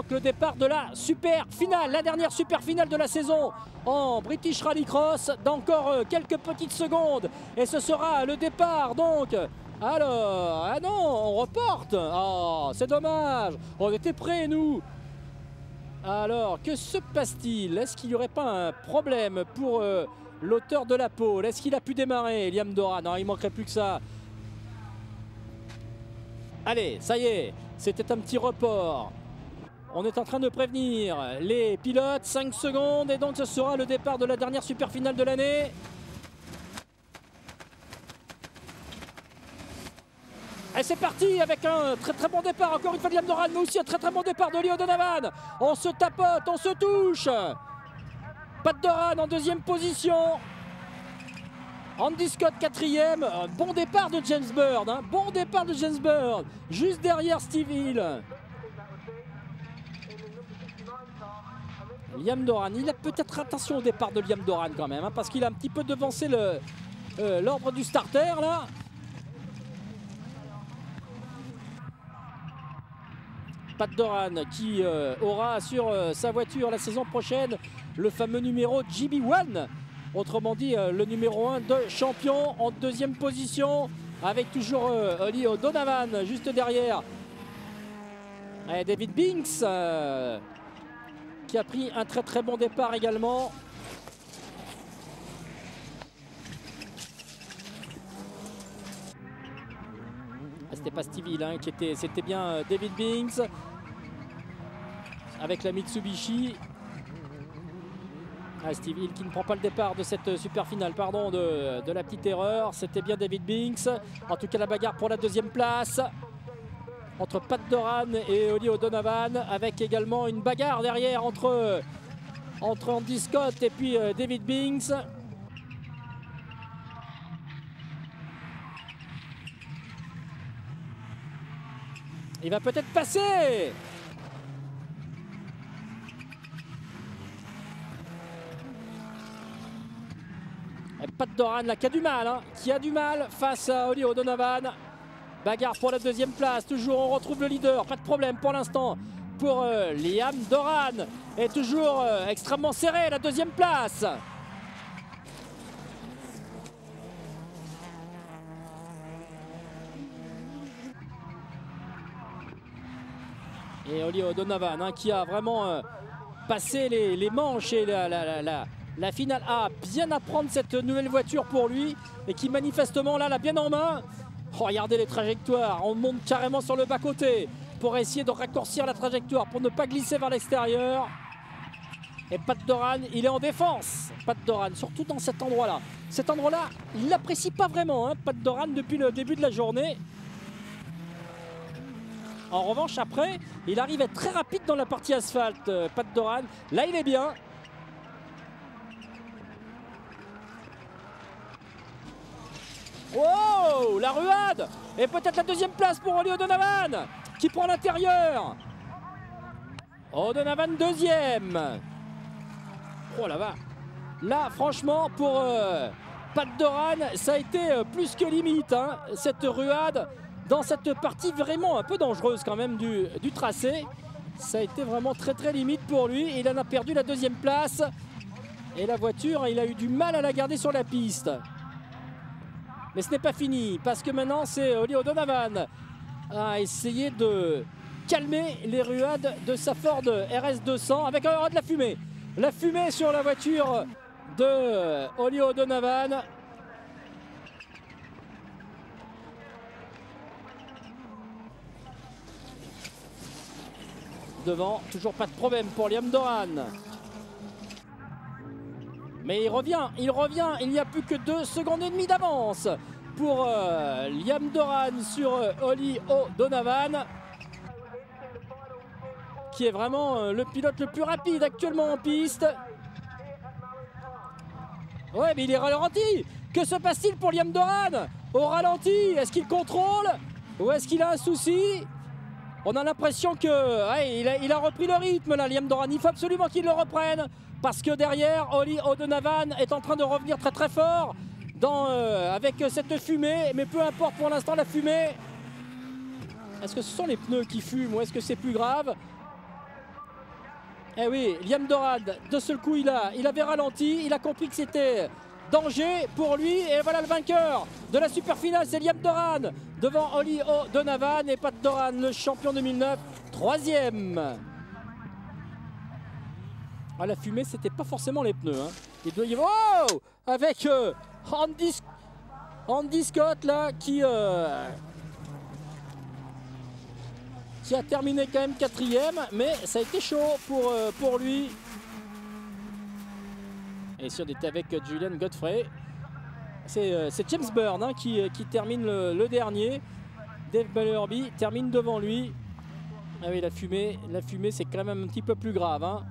Le départ de la super finale, la dernière super finale de la saison en British Rallycross dans encore quelques petites secondes et ce sera le départ donc. Alors, ah non, on reporte. Oh, c'est dommage, on était prêts nous. Alors, que se passe-t-il? Est-ce qu'il n'y aurait pas un problème pour l'auteur de la pole? Est-ce qu'il a pu démarrer, Liam Doran? Non, il manquerait plus que ça. Allez, ça y est, c'était un petit report. On est en train de prévenir les pilotes, 5 secondes et donc ce sera le départ de la dernière super finale de l'année. Et c'est parti avec un très bon départ encore une fois de Liam Doran, mais aussi un très bon départ de Oli O'Donovan. On se tapote, on se touche. Pat Doran en deuxième position. Andy Scott quatrième. Bon départ de James Bird, hein. Bon départ de James Bird. Juste derrière Steve Hill. Liam Doran, il a peut-être attention au départ de Liam Doran quand même, hein, parce qu'il a un petit peu devancé l'ordre du starter là. Pat Doran qui aura sur sa voiture la saison prochaine le fameux numéro GB1, autrement dit le numéro 1 de champion. En deuxième position avec toujours Oli O'Donovan juste derrière. Et David Binks qui a pris un très bon départ également. C'était pas Steve Hill, hein, c'était bien David Binks avec la Mitsubishi. Steve Hill qui ne prend pas le départ de cette super finale, pardon de la petite erreur. C'était bien David Binks. En tout cas la bagarre pour la deuxième place entre Pat Doran et Oli O'Donovan, avec également une bagarre derrière entre Andy Scott et puis David Binks. Il va peut-être passer. Et Pat Doran là, qui a du mal face à Oli O'Donovan. Bagarre pour la deuxième place, toujours on retrouve le leader, pas de problème pour l'instant pour Liam Doran. Et toujours extrêmement serré la deuxième place. Et Oli O'Donovan, hein, qui a vraiment passé les manches et la finale A, bien à prendre cette nouvelle voiture pour lui et qui manifestement là l'a bien en main. Oh, regardez les trajectoires, on monte carrément sur le bas-côté pour essayer de raccourcir la trajectoire, pour ne pas glisser vers l'extérieur. Et Pat Doran, il est en défense. Pat Doran, surtout dans cet endroit-là. Cet endroit-là, il l'apprécie pas vraiment, hein, Pat Doran, depuis le début de la journée. En revanche, après, il arrive à être très rapide dans la partie asphalte, Pat Doran. Là, il est bien. Oh, la ruade! Et peut-être la deuxième place pour Oli O'Donovan qui prend l'intérieur. O'Donovan deuxième. Oh là-bas. Là, franchement, pour Pat Doran, ça a été plus que limite, hein, cette ruade dans cette partie vraiment un peu dangereuse quand même du tracé. Ça a été vraiment très limite pour lui. Il en a perdu la deuxième place. Et la voiture, il a eu du mal à la garder sur la piste. Mais ce n'est pas fini, parce que maintenant c'est Oli O'Donovan à essayer de calmer les ruades de sa Ford RS200 avec de la fumée. La fumée sur la voiture de Oli O'Donovan. Devant, toujours pas de problème pour Liam Doran. Mais il revient, il n'y a plus que 2 secondes et demie d'avance pour Liam Doran sur Oli O'Donovan, qui est vraiment le pilote le plus rapide actuellement en piste. Ouais, mais il est ralenti. Que se passe-t-il pour Liam Doran au ralenti? Est-ce qu'il contrôle ou est-ce qu'il a un souci? On a l'impression que ouais, il a repris le rythme là, Liam Doran. Il faut absolument qu'il le reprenne. Parce que derrière, Oli O'Donovan est en train de revenir très fort avec cette fumée. Mais peu importe pour l'instant la fumée. Est-ce que ce sont les pneus qui fument ou est-ce que c'est plus grave? Eh oui, Liam Doran, de seul coup, il avait ralenti, il a compris que c'était danger pour lui. Et voilà le vainqueur de la super finale, c'est Liam Doran devant Ollie O'Donovan et Pat Doran, le champion 2009, troisième. Ah, la fumée, c'était pas forcément les pneus. Hein. Il doit y avoir... Oh, avec Andy Scott là qui a terminé quand même quatrième, mais ça a été chaud pour lui. Et si on était avec Julian Godfrey, c'est James Byrne hein, qui termine le dernier. Dave Ballerby termine devant lui. Ah oui, la fumée c'est quand même un petit peu plus grave. Hein,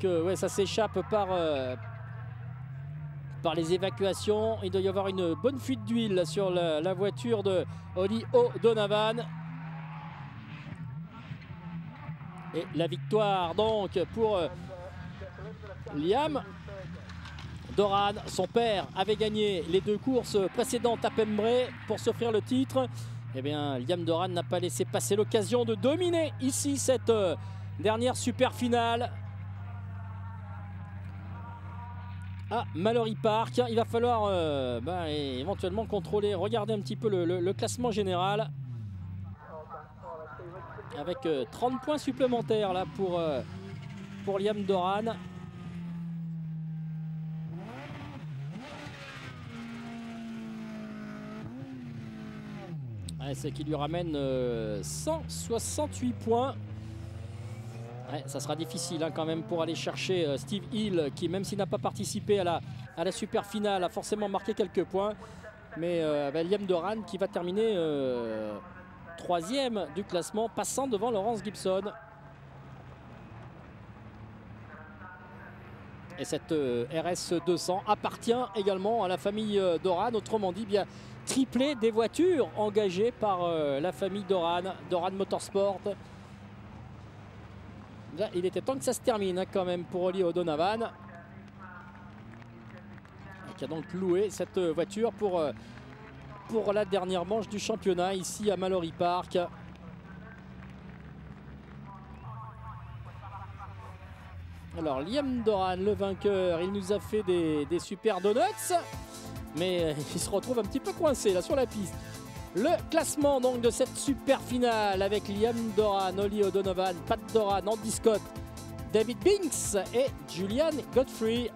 que ouais, ça s'échappe par les évacuations. Il doit y avoir une bonne fuite d'huile sur la voiture de Ollie O'Donovan. Et la victoire donc pour Liam Doran. Son père avait gagné les 2 courses précédentes à Pembrey pour s'offrir le titre. Eh bien, Liam Doran n'a pas laissé passer l'occasion de dominer ici cette dernière super finale à Mallory Park. Il va falloir éventuellement contrôler, regarder un petit peu le classement général. Avec 30 points supplémentaires là pour Liam Doran. Ouais, ce qui lui ramène 168 points. Ouais, ça sera difficile hein, quand même pour aller chercher Steve Hill qui, même s'il n'a pas participé à la super finale, a forcément marqué quelques points. Mais Liam Doran qui va terminer troisième du classement, passant devant Laurence Gibson. Et cette RS 200 appartient également à la famille Doran, autrement dit bien triplé des voitures engagées par la famille Doran, Doran Motorsport. Là, il était temps que ça se termine hein, quand même pour Ollie O'Donovan, qui a donc loué cette voiture pour la dernière manche du championnat ici à Mallory Park. Alors Liam Doran, le vainqueur, il nous a fait des super donuts, mais il se retrouve un petit peu coincé là sur la piste. Le classement donc de cette super finale avec Liam Doran, Ollie O'Donovan, Pat Doran, Andy Scott, David Binks et Julian Godfrey.